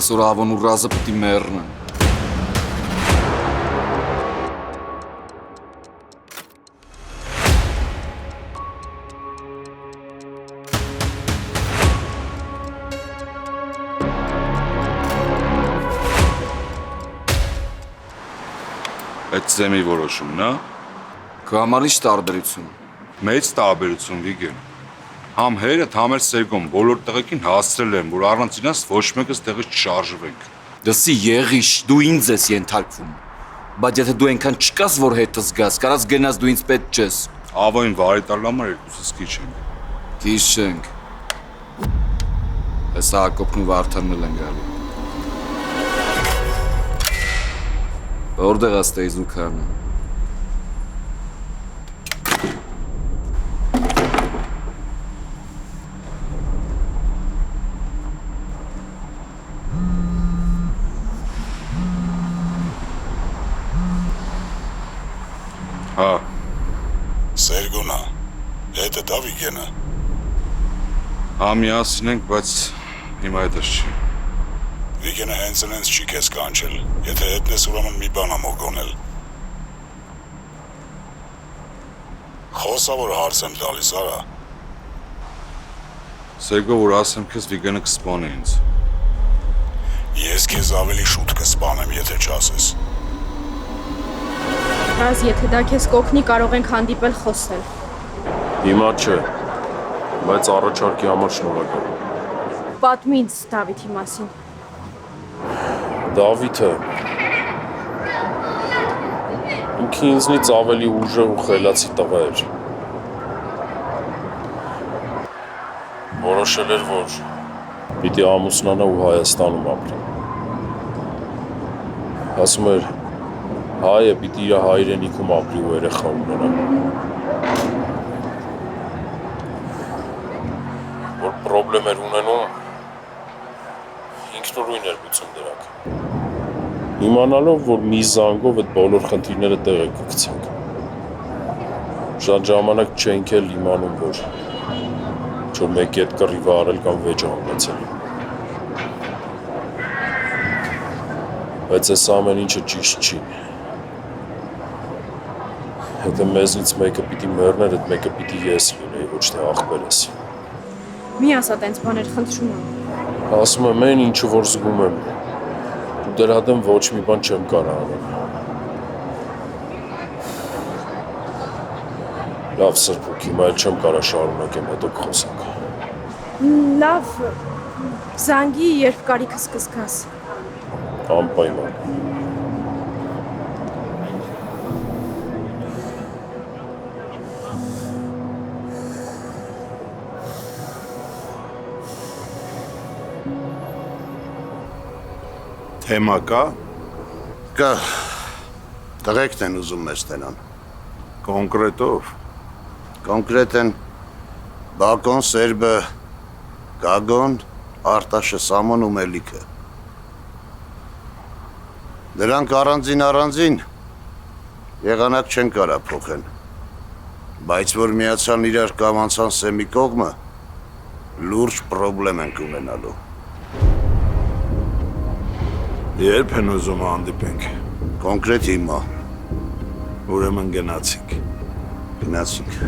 այսօր ավոն ու ռազը պտի մեռնեն։ Այդ զեմի որոշումն է։ Քո համար ի՞նչ տարբերություն։ Մեծ տարբերություն Վիգեն։ Համ հերդ, համ էլ Սերգոն բոլոր տեղեկին հասցրել են, որ առանց իրենց ոչ մեկս տեղից չշարժվենք։ Դսի եղիշ, դու ինձ ես ենթարկվում։ Բայց եթե դու այնքան չկաս, որ հետս գաս, կարաս գնաս դու ինձ պետք չես։ Ավոյին վարի տալ համար երկուսս քիչ ենք։ Քիչ չենք։ Հեսա Հակոբն ու Վարդանն են գալու։ Որտեղ է Ստեյզուկանը։ Հա, Սերգոնա, հետը դա Վիգենը։ հա միասին ենք, բայց հիմա հետս չի։ Վիգենը հենց այնց չի քեզ կանչել, եթե հետն ես ուրեմն մի բան ամող գոնել։ Խոսա, որ հարց եմ տալիս, արա։ Սերգո, որ ասեմ քեզ Վիգենը կսպանի ինձ։ Ես քեզ ավելի շուտ կսպանեմ, եթե չասես։ Ռազ, եթե դա քեզ կօգնի, կարող ենք հանդիպել խոսել։ Հիմա չէ, բայց առաջարկի համար շնորհակալ։ Պատմի ինձ Դավիթի մասին։ Դավիթը ինքը ինձնից ավելի ուժեղ ու խելացի տղա էր։ Որոշել էր, որ պիտի ամուսնանա ու Հայաստանում ապրի։ Ասում էր, հայը պիտի իր հայրենիքում ապրի ու երեխա ունենա։ Որ պրոբլեմ էր ունենում, ինքնուրույն էր լուծում դրանք։ Իմանալով, որ մի զանգով այդ բոլոր խնդիրները տեղը կգցենք։ Շատ ժամանակ չենք էլ իմանում, որ մեկի հետ կռիվը արել կամ վեճը հանգեցել։ Բայց այս ամեն ինչը ճիշտ չի։ Եթե մեզնից մեկը պիտի մեռներ, այդ մեկը պիտի ես լինեի, ոչ թե ախպերս։ Մի ասա տենց բաներ, խնդրում եմ։ Ասում եմ, այն ինչը որ զգում եմ, ու դրա դեմ ոչ մի բան չեմ կարող անել։ Լավ սրբուկ, հիմա էլ չեմ կարող շարունակեմ, հետո կխոսանք։ Լավ, զանգի, երբ կարիքս կզգաս։ Անպայման։ Թեմա կա։ Կա, տղեկն են ուզում մեզ տենան։ Կոնկրետով։ Կոնկրետ են Բակոն, Սերբը, Գագոն, Արտաշը, Սամոն ու Մելիքը։ Դրանք առանձին եղանակ չեն կարա փոխեն, բայց որ միացան իրար կամ անցան սեմի կողմը, լուրջ պրոբլեմ ենք ունենալու։ Երբ են ուզում հանդիպենք։ Կոնկրետ հիմա։ Ուրեմն գնացինք։ Գնացինք։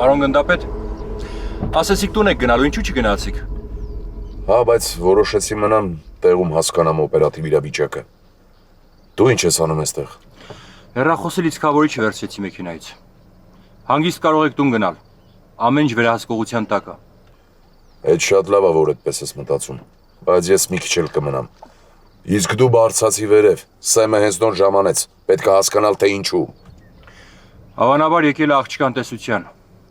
Պարոն գնդապետ, Ասացիք տուն եք գնալու, ինչու չգնացիք։ Հա, բայց որոշեցի մնամ տեղում հասկանամ օպերատիվ իրավիճակը։ Դու ինչ ես անում այստեղ։ Հեռախոսը լիցքավորիչ վերցրեցի մեքենայից։ Հանգիստ կարող եք տուն գնալ։ Ամեն ինչ վերահսկողության տակ է։ Այդ շատ լավ է, որ այդպես ես մտածում, բայց ես մի քիչ էլ կմնամ։ Իսկ դու բարձացի վերև, Սեմը հենց նոր ժամանեց, պետք է հասկանալ, թե ինչու։ Հավանաբար եկել է աղջկան տեսության։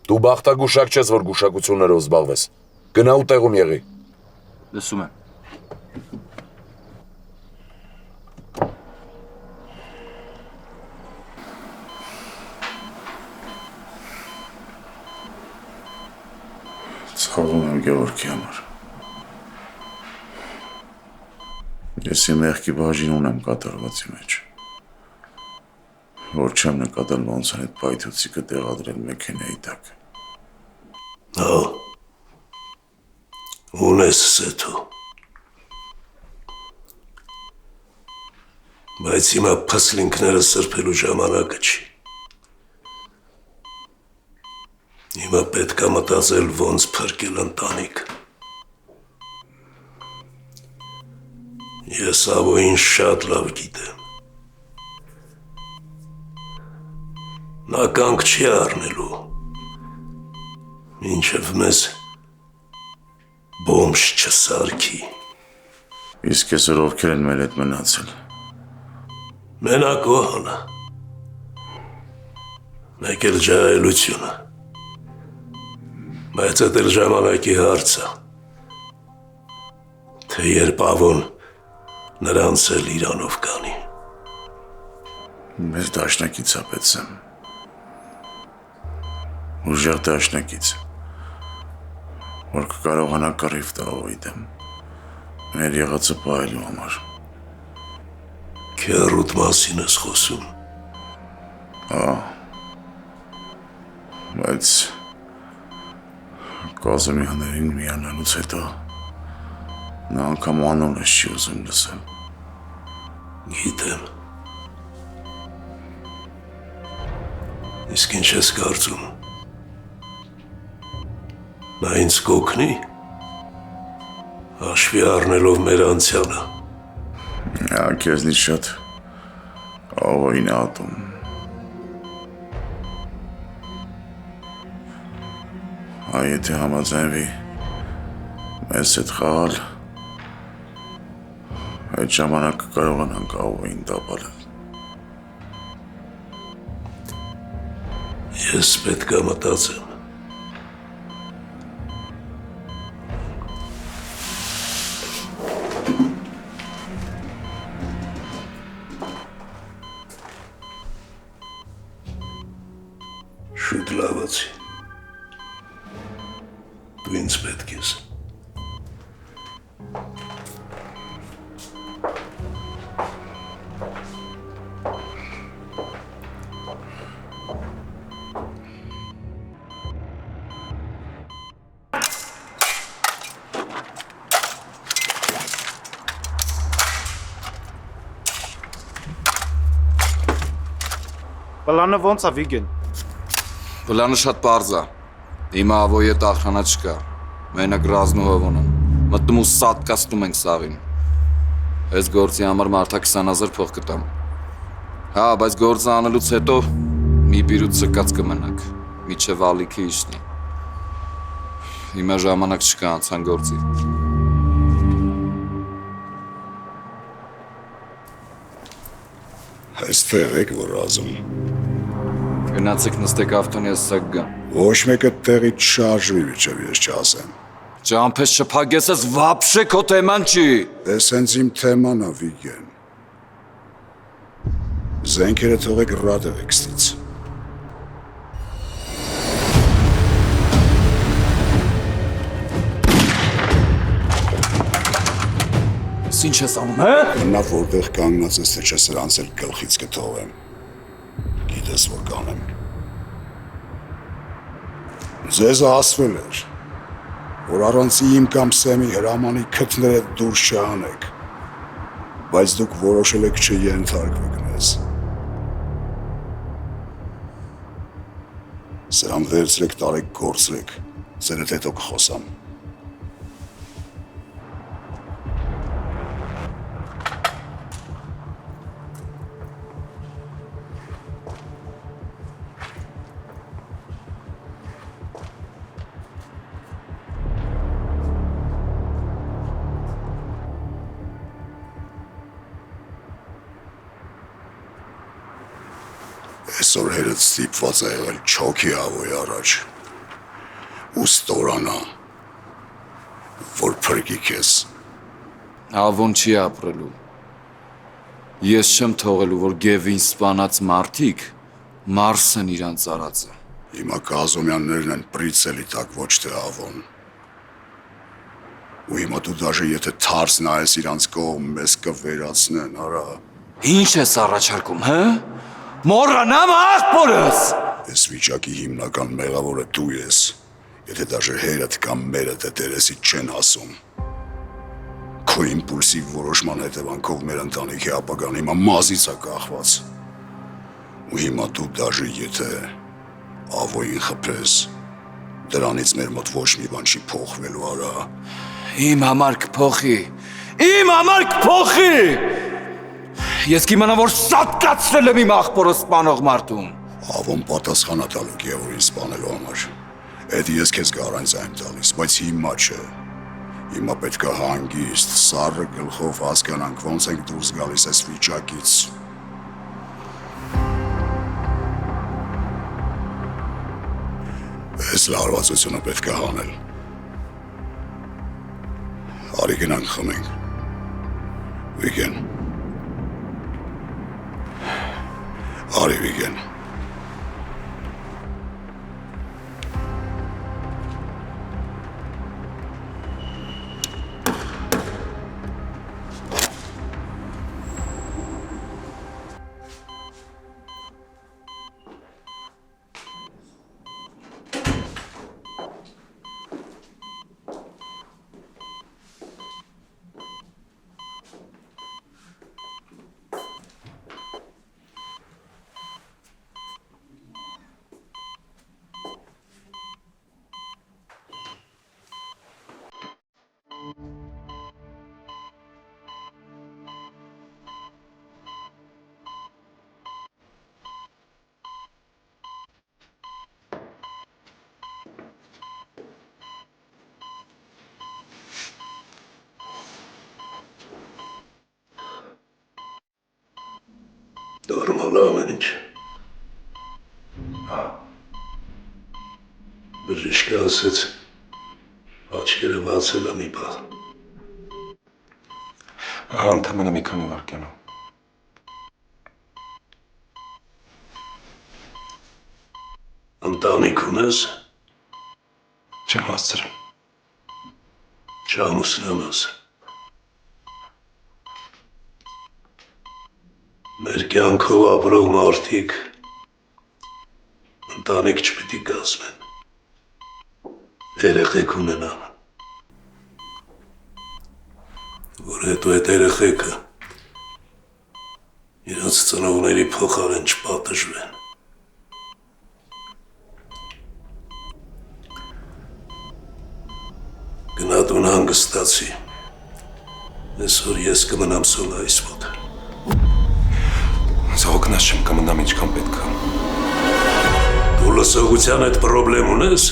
Դու բախտագուշակ չես, որ գուշակություններով զբաղվես։ Գնա ու տեղում եղի։ Լսում եմ։ Ցավում եմ Գևորգի համար։ Ես իմ եղքի բաժին ունեմ կատարվածի մեջ, որ չեմ նկատել ոնց են այդ պայթուցիկը տեղադրել մեքենայի տակ։ Հա, ունես սեթու։ Բայց հիմա փսլինքները սրբելու ժամանակը չի։ Հիմա պետք է մտածել ոնց փրկել ընտանիք։ Ես Ավոյին շատ լավ գիտեմ։ Նա կանգ չի առնելու, մինչև մեզ բոմբ չսարքի։ Իսկ այսօր ովքեր են մեր հետ մնացել։ Մենակ Օհանը, մեկ էլ ջահելությունը, բայց այդ էլ ժամանակի հարց է, թե երբ Ավոն նրանց էլ իրանով կանի։ Մեզ դաշնակից է պետսեմ, ուժեղ դաշնակից, որ կկարողանա կռիվ տալու դեմ, մեր եղածը պահելու համար։ Քեռուդ մասին ես խոսում։ Հա, բայց Կազիմյաններին միանալուց հետո նա անգամ անունս չի ուզում լսել։ Գիտեմ։ Իսկ ինչ ես կարծում։ Նա ինձ կօգնի, հաշվի առնելով մեր անցյալը։ Նա քեզնից շատ Ավոյին է ատում։ Եթե համաձայնվի մեզ հետ խաղալ, այդ ժամանակ կկարողանանք Ավոյին տապալել։ Ես պետք է մտածեմ։ Շուտ լավացի։ Դու ինձ պետք ես։ Պլանը ոնց է Վիգեն։ Պլանը շատ պարզ է։ Հիմա Ավոյի հետ ախրանա չկա։ Մենակ Ռազն ու Հովոն են։ Մտնում ու սատկացնում ենք սաղին։ Այս գործի համար մարդա 20,000 փող կտամ։ Հա, բայց գործը անելուց հետո մի բիրուց սկած կմնաք։ Միջև ալիքի իշնի։ Հիմա ժամանակ չկա անցան գործի։ Այստեղ եք որ ազում։ Գնացեք նստեք ավտոնի ասակ գա։ Ոչ մեկը տեղից չարժվի միջև ես չասեմ։ Ճամփես չփագես, ես վաբշե քո թեման չի։ Էս հենց իմ թեման է Վիգեն։ Զենքերը թողեք ռադևեք ստից։ Ինչ ես անում, հա։ Նա որտեղ կանգնած ես, թե չես սրանց էլ գլխից կթողեմ։ Գիտես որ կանեմ։ Ձեզ ասվել էր, որ առանց իմ կամ Սեմի հրամանի քթները դուրս չանեք, բայց դուք որոշել եք չենթարկվեք մեզ։ Սրան վերցրեք, տարեք, գործրեք, Սերդ հետո կխոսամ։ Այսօր հերդ ստիպված է եղել չոքի ավոյ առաջ ու ստորանա, որ փրկի քեզ։ Ավոն չի ապրելու։ Ես չեմ թողելու, որ Գևին սպանած մարդիկ Մարսեն իրանց արածը։ Հիմա Կազոմյաններն են պրիցելի տակ, ոչ թե ավոն։ Ու հիմա դու դաժե եթե թարս նայես իրանց կողմ, մեզ կվերացնեն, արա։ Ինչ ես առաջարկում, հը? Մոռանամ աղբորս։ Այս վիճակի հիմնական մեղավորը դու ես, եթե դաժե հերդ կամ մերդ դերեսիդ չեն ասում։ Քո իմպուլսիվ որոշման հետևանքով մեր ընտանիքի ապագան հիմա մազից է կախված։ Ու հիմա դու դաժե եթե ավոյին խփես, դրանից մեր մոտ ոչ մի բան չի փոխվելու, արա։ Իմ համար կփոխի։ Իմ համար կփոխի։ Ես կիմանամ, որ սատկացրել եմ իմ աղբորը սպանող մարդուն։ Ավոն պատասխանա տալու Գևորին սպանելու համար։ Էդ ես քեզ գարան ձայն տալիս, բայց հիմա չէ։ Հիմա պետք է հանգիստ, սառը գլխով հասկանանք ոնց ենք դուրս գալիս այս վիճակից։ Այս լարվածությունը պետք է հանել։ Արի գնանք խմենք։ Վիգեն։ Արի Վիգեն։ Նորմալ ամեն ինչ։ Բժիշկը ասեց, աչքերը բացել է մի բան։ Ընդամենը մի քանի վայրկյանում։ Ընտանիք ունես։ Չեմ հասցրել։ Չամուսնանոս։ Մեր կյանքով ապրող մարդիկ ընտանիք չպիտի կազմեն, երեխեք ունենան, որ հետո այդ երեխեքը իրենց ծնողների փոխարեն չպատժվեն։ Գնա տուն հանգստացի, այսօր ես կմնամ Սոլայիս մոտ։ Զողգնաս չեմ կմնամ ինչքան պետք է։ Դու լսողության այդ պրոբլեմ ունես։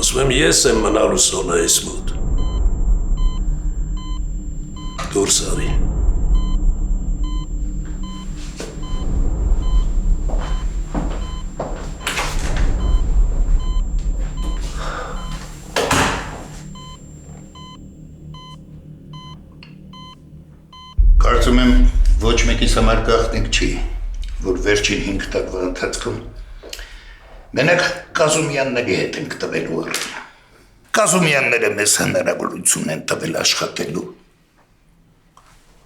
Ասում եմ ես եմ մնալու Սոնայիս մոտ։ Դուրս արի։ Կարծում եմ ոչ մեկիս համար գաղտնիք չի, որ վերջին 5 տարվա ընթացքում մենակ Կազումյանների հետ ենք տվելու առն։ Կազումյանները մեզ հնարավորություն են տվել աշխատելու։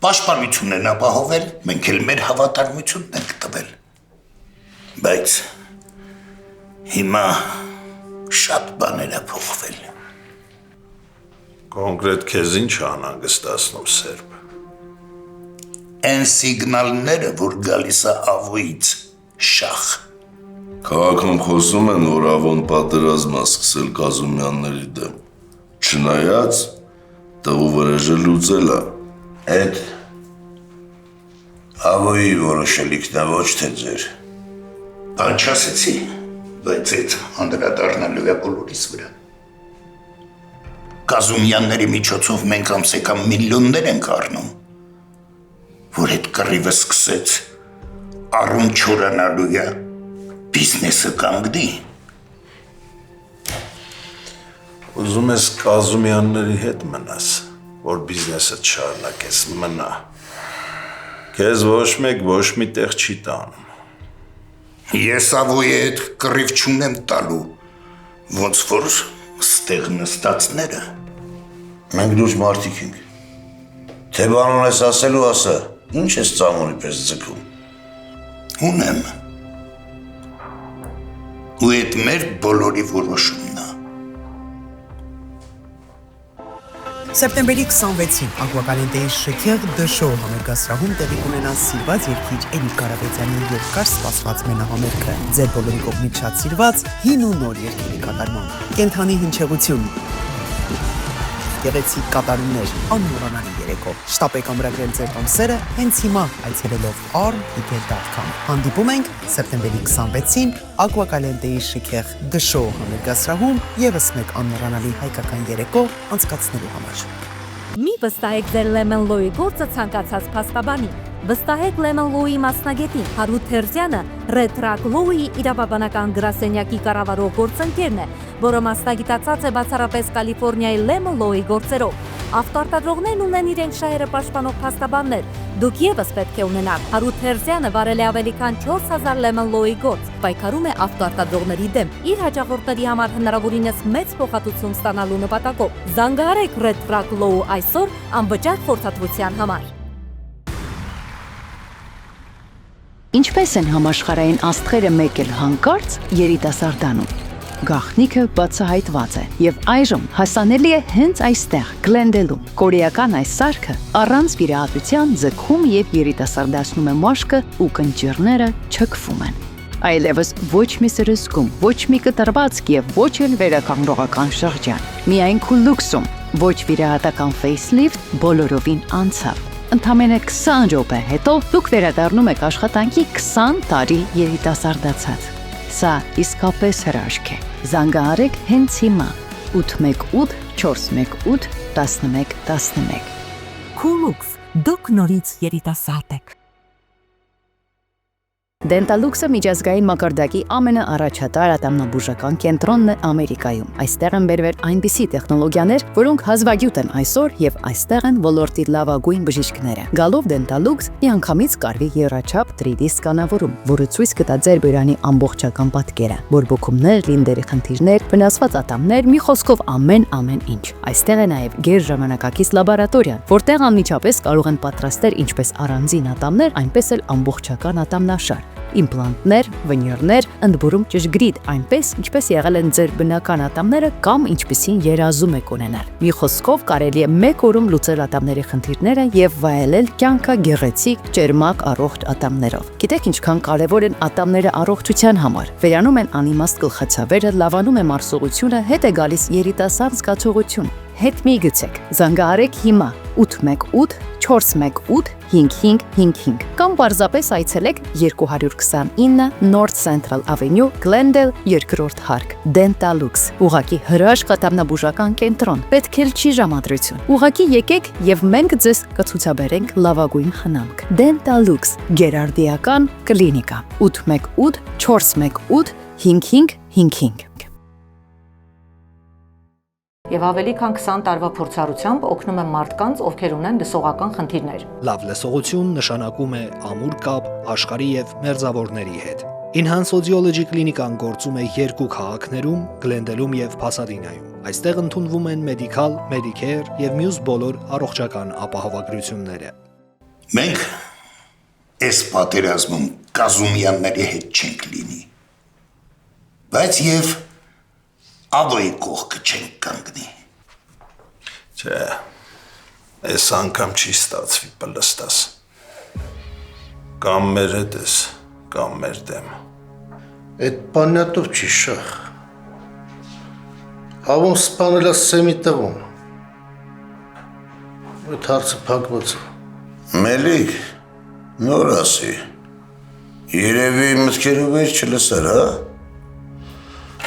Պաշտպանություն են ապահովել, մենք էլ մեր հավատարմությունն ենք տվել։ Բայց հիմա շատ բաներ է փոխվել։ Կոնկրետ քեզ ինչ է անհանգստացնում, Սերբ։ Այն սիգնալները, որ գալիս է ավոյից շախ, Քաղաքում խոսում են, որ Ավոն պատերազմ է սկսել Կազումյանների դեմ։ Չնայած տղու վրեժը լուծել է։ Այդ Ավոյի որոշելիքն է, ոչ թե ձեր։ Բան չասեցի, բայց այդ անդրադառնալու է բոլորիս վրա։ Կազումյանների միջոցով մենք ամսեկան միլիոններ ենք առնում, որ այդ կռիվը սկսեց առուն չորանալու է, բիզնեսը կանգնի։ Ուզում ես Կազումյանների հետ մնաս, որ բիզնեսը չարնակես, մնա։ Քեզ ոչ մեկ ոչ մի տեղ չի տանում։ Ես Ավոյի հետ կռիվ չունեմ տալու, ոնց որ ստեղ նստածները։ Մենք դուրս մարդիկ ենք։ Թե բան ունես ասելու ասա, ինչ ես ծամոնի պես ձգում։ Ունեմ։ Ու այդ մեր բոլորի որոշումն է։ Սեպտեմբերի 26-ին Ակվակալենտեի շքեղ դշոու համերգասրահում տեղի կունենա սիրված երգիչ Էրիկ Կարապետյանի երկար սպասված մենահամերգը։ Ձեր բոլորի կողմից շատ սիրված հին ու նոր երգերի կատարմամբ։ Կենթանի հնչեղություն, գեղեցիկ կատարումներ, անմոռանալի երեկո։ Շտապեք ամրագրել ձեր տոմսերը հենց հիմա այցելելով articket.com։ Հանդիպում ենք սեպտեմբերի 26-ին Ակվակալենտեի շքեղ դշոու համերգասրահում ևս մեկ անմոռանալի հայկական երեկո անցկացնելու համար։ Մի վստահեք ձեր Lemon Law-ի գործը ցանկացած փաստաբանի։ Վստահեք Lemon Law-ի մասնագետին Հարութ Թերզյանը Red Rock Law-ի իրավաբանական գրասենյակի կառավարող գործընկերն է, որը մասնագիտացած է բացառապես Կալիֆոռնիայի Lemon Law-ի գործերով։ Ավտոարտադրողներն ունեն իրենք շահերը պաշտպանող փաստաբաններ։ Դուք ևս պետք է ունենաք։ Հարութ Թերզյանը վարել է ավելի քան 4000 Lemon Law-ի գործ, պայքարում է ավտոարտադրողների դեմ, իր հաճախորդների համար հնարավորինս մեծ փոխհատուցում ստանալու նպատակով։ Զանգահարեք Red Rock Law այսօր անվճար խորհրդատվության համար։ Ինչպես են համաշխարհային աստղերը մեկ էլ հանկարծ երիտասարդանում։ Գաղտնիքը բացահայտված է եւ այժմ հասանելի է հենց այստեղ, Գլենդելում։ Կորեական այս սարքը առանց վիրահատության ձգում եւ երիտասարդացնում է մաշկը ու կնճիռները չքվում են։ Այլևս ոչ մի սրսկում, ոչ մի կտրվածք եւ ոչ էլ վերականգնողական շրջան։ Միայն քուլուքսում, ոչ վիրահատական facelift բոլորովին անցավ։ Ընդամենը 20 րոպե հետո դուք վերադառնում եք աշխատանքի 20 տարի երիտասարդացած։ Սա իսկապես հրաշք է։ Զանգահարեք հենց հիմա 818 418 1111։ Քուլուքս, դուք նորից երիտասարդ եք։ Dentaluxe միջազգային մակարդակի ամենաառաջատար ատամնաբուժական կենտրոնն է Ամերիկայում։ Այստեղ են բերվել այնպիսի տեխնոլոգիաներ, որոնք հազվագյուտ են այսօր եւ այստեղ են ոլորտի լավագույն բժիշկները։ Գալով Dentaluxe միանգամից կարվի եռաչափ 3D սկանավորում, որը ցույց կտա ձեր բյուրանի ամբողջական պատկերը, բորբոքումներ, լինդերի խնդիրներ, վնասված ատամներ, մի խոսքով ամեն ինչ։ Այստեղ է նաեւ գերժամանակակից լաբորատորիա, որտեղ անմիջապես կարող են պատրաստել ինչպես առանձին ատամներ, այնպես էլ ամբողջական ատամնաշար։ Իմպլանտներ, վնյուրներ, ընդբուրում ճշգրիտ, այնպես ինչպես եղել են ձեր բնական ատամները կամ ինչպիսին երազում եք ունենալ։ Մի խոսքով կարելի է մեկ օրում լուծել ատամների խնդիրները եւ վայելել կյանքը գեղեցիկ, ճերմակ, առողջ ատամներով։ Գիտեք ինչքան կարեւոր են ատամները առողջության համար։ Վերանում են անիմաստ գլխացավերը, լավանում է մարսողությունը, հետ է գալիս երիտասարդ զգացողություն։ Հետ մի գցեք։ Զանգահարեք հիմա 818 418 5555 կամ պարզապես այցելեք 229 North Central Avenue, Glendale, 2-րդ հարկ, Dentaluxe։ Ուղղակի հրաշք ատամնաբուժական կենտրոն, պետք էլ չի ժամադրություն։ Ուղղակի եկեք եւ մենք ձեզ կցուցաբերենք լավագույն խնամք։ Dentaluxe, գերարդիական կլինիկա, 818 418 5555։ Եվ ավելի քան 20 տարվա փորձառությամբ օգնում է մարդկանց, ովքեր ունեն լսողական խնդիրներ։ Լավ լսողություն նշանակում է ամուր կապ աշխարհի եւ մերձավորների հետ։ Enhance Audiology կլինիկան գործում է 2 քաղաքներում՝ Գլենդելում եւ Փասադինայում։ Այստեղ ընդունվում են մեդիկալ, մեդիկեյր եւ մյուս բոլոր առողջական ապահովագրությունները։ Մենք այս պատերազմում Կազումյանների հետ չենք լինի, բայց եւ Ավոյի կողքը չենք կանգնի։ Չէ, այս անգամ չի ստացվի պլստաս։ Կամ մեր հետ ես, կամ մեր դեմ։ Այդ բանյատով չի շախ։ Ավոն սպանել է Սեմի տղուն։ Այդ հարցը փակված է։ Մելիք, նոր ասի։ Երևի մտքերով էր չլսար, հա։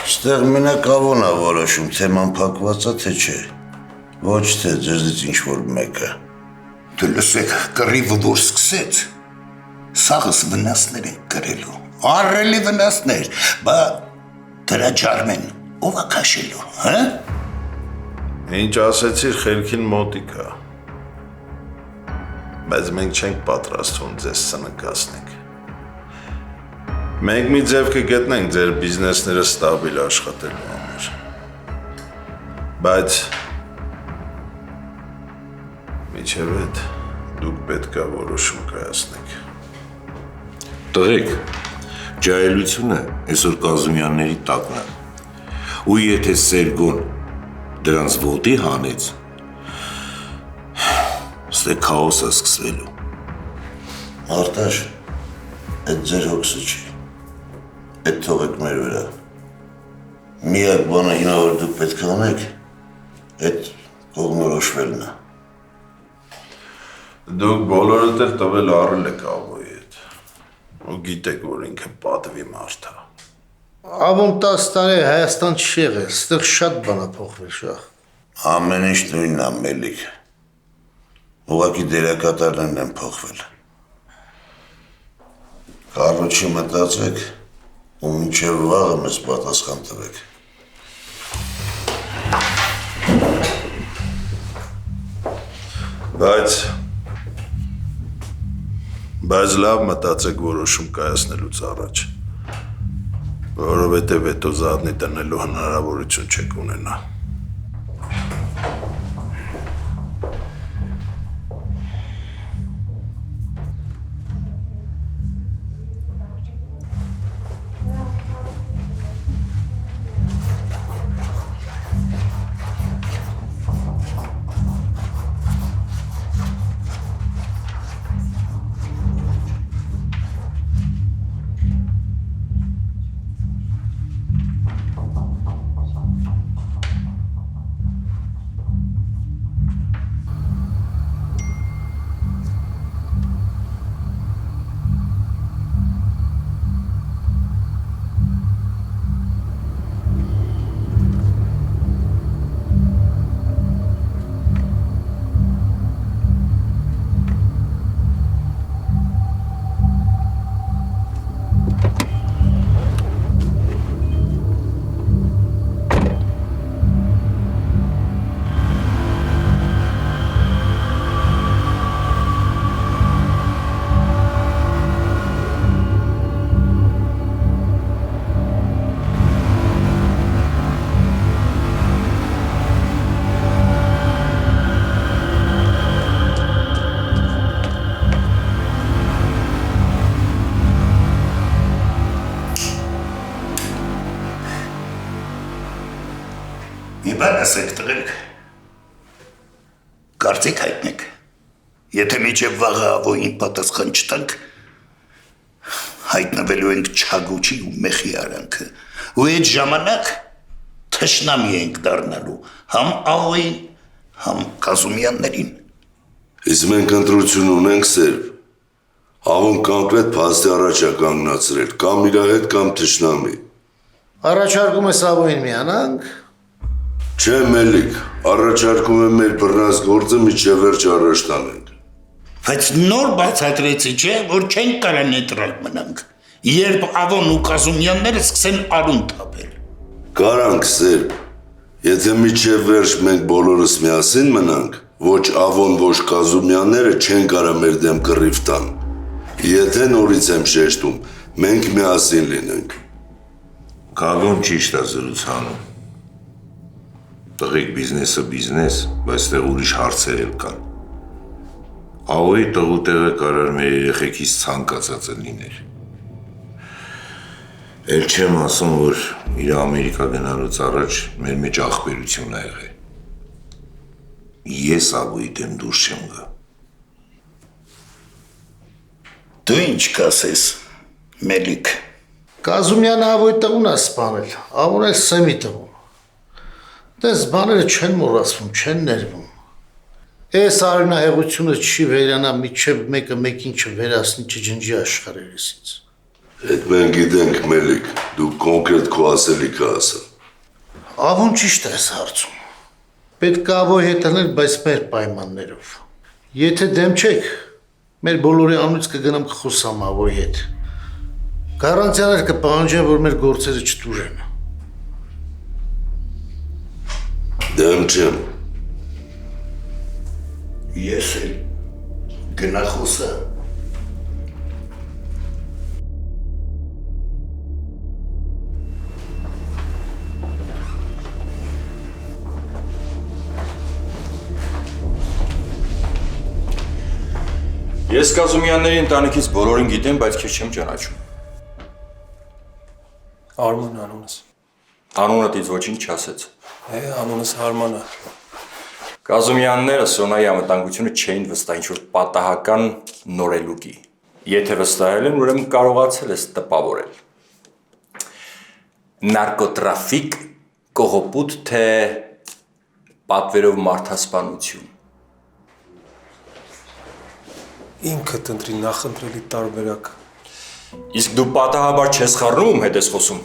Ստեղ մենակ ավոն է որոշում, թե ման փակված է, թե չէ։ Ոչ թե ձեզից ինչ-որ մեկը։ Դու լսեք, կռիվը որ սկսեց, սաղս վնասներ են կրելու, առելի վնասներ, բա դրա ջարմեն ով է քաշելու, հա։ Ինչ ասեցիր, խելքին մոտիկ է։ Բայց մենք չենք պատրաստվում ձեզ սնկացնենք։ Մենք մի ձև կգտնենք ձեր բիզնեսները ստաբիլ աշխատելու համար։ Բայց միջև այդ դուք պետք է որոշում կայացնեք։ Տղեկ, ջահելությունը այսօր Կազումյանների տակն է։ Ու եթե Սերգոն դրանց ոտի հանեց, ստե քաոսը սկսվելու։ Արտաշ, այդ ձեր հոգսը չի։ Այդ թողեք մեր վրա։ Միակ բանը հիմա որ դուք պետք է անեք, այդ կողմնորոշվելն է։ Դուք բոլորդ էլ տվել առել եք ավոյի հետ։ Ու գիտեք, որ ինքը պատվի մարդ է։ Ավոն 10 տարի Հայաստան չի եղել, ստեղ շատ բան է փոխվել, շախ։ Ամեն ինչ նույնն է, Մելիք։ Ուղղակի դերակատարներն են փոխվել։ Կառոջի մտածեք, ու մինչև վաղը մեզ պատասխան տվեք։ Բայց լավ մտածեք որոշում կայացնելուց առաջ, որովհետև հետո զատնի տնելու հնարավորություն չեք ունենա։ Մի բան ասեք տղերք, կարծիք հայտնեք, եթե միջև վաղը ավոյին պատասխան չտանք, հայտնվելու ենք Չագուչի ու Մեխի արանքը, ու այդ ժամանակ թշնամի ենք դառնալու համ ավոյին, համ Կազումյաններին։ Իսկ մենք ընտրություն ունենք Սերբ, ավոն կոնկրետ փաստի առաջ է կանգնացրել, կամ իր հետ կամ թշնամի։ Առաջարկում ես ավոյին միանանք։ Չէ, Մելիք, առաջարկում եմ մեր բռնած գործը միջև վերջ առաջ տանենք։ Բայց նոր բացատրեցի, չէ, որ չենք կարող նեյտրալ մնանք, երբ ավոն ու Կազումյանները սկսեն արուն թափել։ Կարանք, Սերբ, եթե միջև վերջ մենք բոլորս միասին մնանք, ոչ ավոն, ոչ Կազումյանները չեն կարող մեր դեմ կռիվ տան։ Եթե նորից եմ շեշտում, մենք միասին լինենք։ Կագոն ճիշտ է զրուցանում։ Տղեկ բիզնեսը բիզնես, բայց տեղ ուրիշ հարցեր էլ կան։ Ավոյի տղու տեղը կարար մեր երեխեքից ցանկացածը լիներ։ Էլ չեմ ասում, որ իր Ամերիկա գնալուց առաջ մեր մեջ ախպերություն է եղել։ Ես ավոյի դեմ դուրս չեմ գա։ Դու ինչ կասես, Մելիք։ Կազումյանը ավոյ տղուն է սպանել, ավոն էլ սեմի տղուն։ Դες բաները չեն մոռացվում, չեն ներվում։ Այս արյունահեղությունը չի վերանա, մինչև մեկը մեկին չվերացնի, չջնջի աշխարհերեսից։ Այդ մենք գիտենք, Մելիք, դու կոնկրետ քո ասելիքը ասա։ Ավոն ճիշտ է այս հարցում։ Պետք է ավոյ հետանել, բայց մեր պայմաններով։ Եթե դեմ չեք, մեր բոլորի անունից կգնամ կխոսամ ավոյի հետ։ Գարանտիաներ կպահանջեմ, որ մեր գործերը չտուժեն։ Դեմ չեմ։ Ես էլ գնա խոսա։ Ես Կազումյանների ընտանիքից բոլորին գիտեմ, բայց քեզ չեմ ճանաչում։ Արման անունս։ Անունդ ինձ ոչինչ չասեց։ Անունս Արման է։ Կազումյանները Սոնայի անվտանգությունը չէին վստահ ինչ-որ պատահական նորելուկի։ Եթե վստահել են, ուրեմն կարողացել ես տպավորել։ Նարկոտրաֆիկ, կողոպուտ, թե պատվերով մարդասպանություն։ Ինքդ ընտրի նախընտրելի տարբերակ։ Իսկ դու պատահաբար չես խառնում ում հետ ես խոսում։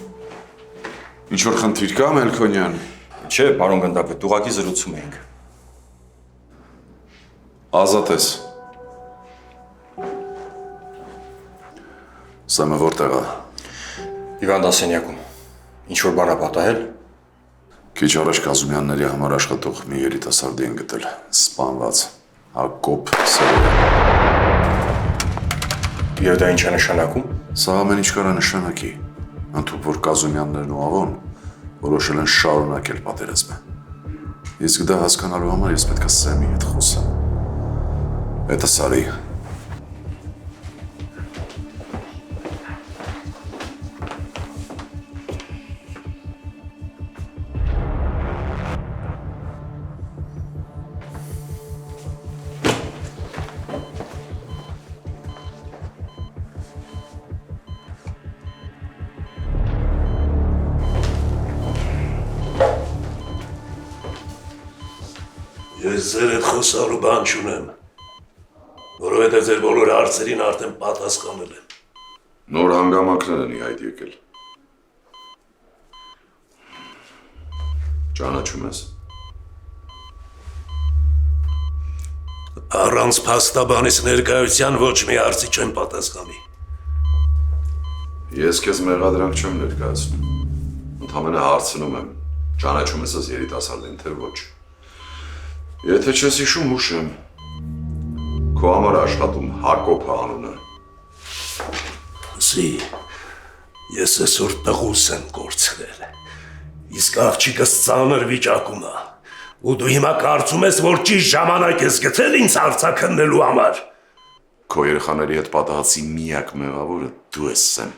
Ինչ-որ խնդիր կա, Մելքոնյան։ Չէ, պարոն գնդապետ, ուղղակի զրուցում էինք։ Ազատ ես։ Սամը որտեղ է։ Հիվանդասենյակում։ Ինչ-որ բան է պատահել։ Քիչ առաջ Կազումյանների համար աշխատող մի երիտասարդ են գտել, սպանված, Հակոբ Սարոյան։ Եվ դա ինչ է նշանակում։ Սա ամեն ինչ կարա նշանակի։ Ընդհուպ որ Կազումյաններն ու Ավոն որոշել են շարունակել պատերազմը։ Իսկ դա հասկանալու համար ես պետք է Սեմի հետ խոսեմ։ Это Սարի։ Ես ձեր հետ խոսալու բան չունեմ, որովհետև ձեր բոլոր հարցերին արդեն պատասխանել եմ։ Նոր հանգամանքներ են իհայտ եկել։ Ճանաչում ես։ Առանց փաստաբանից ներկայության ոչ մի հարցի չեմ պատասխանի։ Ես քեզ մեղադրանք չեմ ներկայացնում։ Ընդհանրապես հարցնում եմ, ճանաչում ես այս երիտասարդին, թե ոչ։ Եթե չես հիշում, հուշեմ։ Քո համար աշխատում Հակոբ անունը։ Զի, ես այսօր տղուս եմ կորցրել։ Իսկ աղջիկս ծանր վիճակում է։ Ու դու հիմա կարծում ես, որ ճիշտ ժամանակ ես գտել ինձ հարցաքննելու համար։ Քո երեխաների հետ պատահածի միակ մեղավորը դու ես, Սեմ։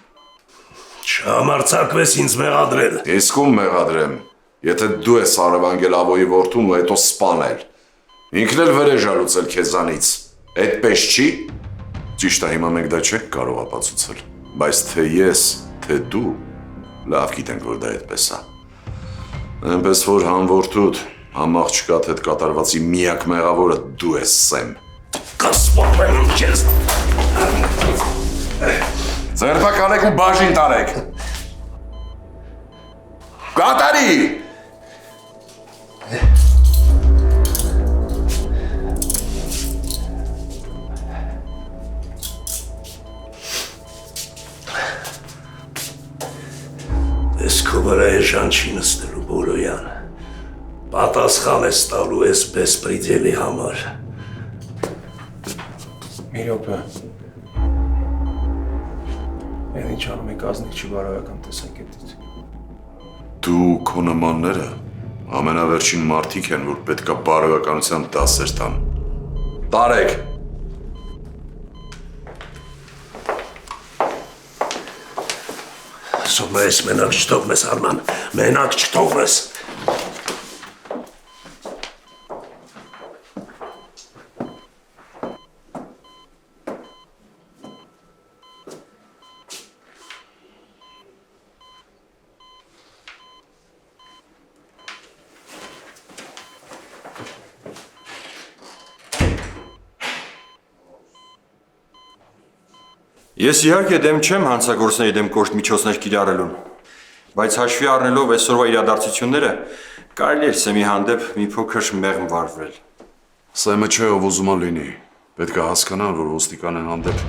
Չհամարձակվես ինձ մեղադրել։ Իսկ ում մեղադրեմ, եթե դու ես Արևանգել Ավոյի որդուն ու հետո սպանել։ Ինքն էլ վրեժ ալուծել քեզանից։ Այդպես չի։ Ճիշտ է, հիմա մենք դա չենք կարող ապացուցել, բայց թե ես, թե դու լավ գիտենք, որ դա այդպես է։ Այնպես որ համ որդուդ, համ աղջկադ հետ կատարվածի միակ մեղավորը դու ես, Սեմ։ Կսպանեմ քեզ։ Ձերբակալեք ու բաժին տարեք։ Կատարի։ Ես քո վրա էժան չի նստելու, Բոլոյան։ Պատասխան ես տալու ես բեսպրիդելի համար։ Մի րոպե։ Այն ինչ անում եք ազնիք չի բարոյական տեսակետից։ Դու քո նմանները ամենավերջին մարդիկ են, որ պետք է բարոյականության դասեր տան։ Տարեք։ Ասում ես մենակ չթողնես, Արման, մենակ չթողնես։ Ես իհարկե դեմ չեմ հանցագործների դեմ կոշտ միջոցներ կիրառելուն, բայց հաշվի առնելով այսօրվա իրադարձությունները, կարելի է Սեմի հանդեպ մի փոքր մեղմ վարվել։ Սեմը չէ, ով ուզում է լինի։ Պետք է հասկանալ, որ ոստիկանի հանդեպ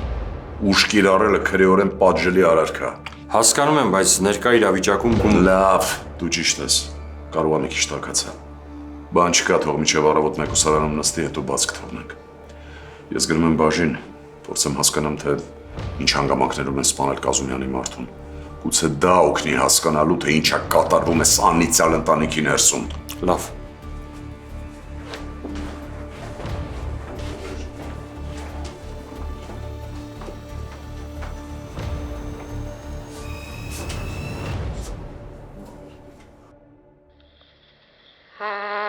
ուժ կիրառելը քրեորեն պատժելի արարք է։ Հասկանում եմ, բայց ներկա իրավիճակում Լավ, դու ճիշտ ես։ Կարող է մի քիչ տաքացա։ Բան չկա, թող միջև առավոտ մեկուսարանում նստի, հետո բաց կթողնենք։ Ես գնում եմ բաժին, փորձեմ հասկանամ, թե ինչ հանգամանքներում են սպանել Կազումյանի մարդուն։ Գուցե դա օգնի հասկանալու, թե ինչա կատարվում է անիծյալ ընտանիքի ներսում։ Լավ։ Ha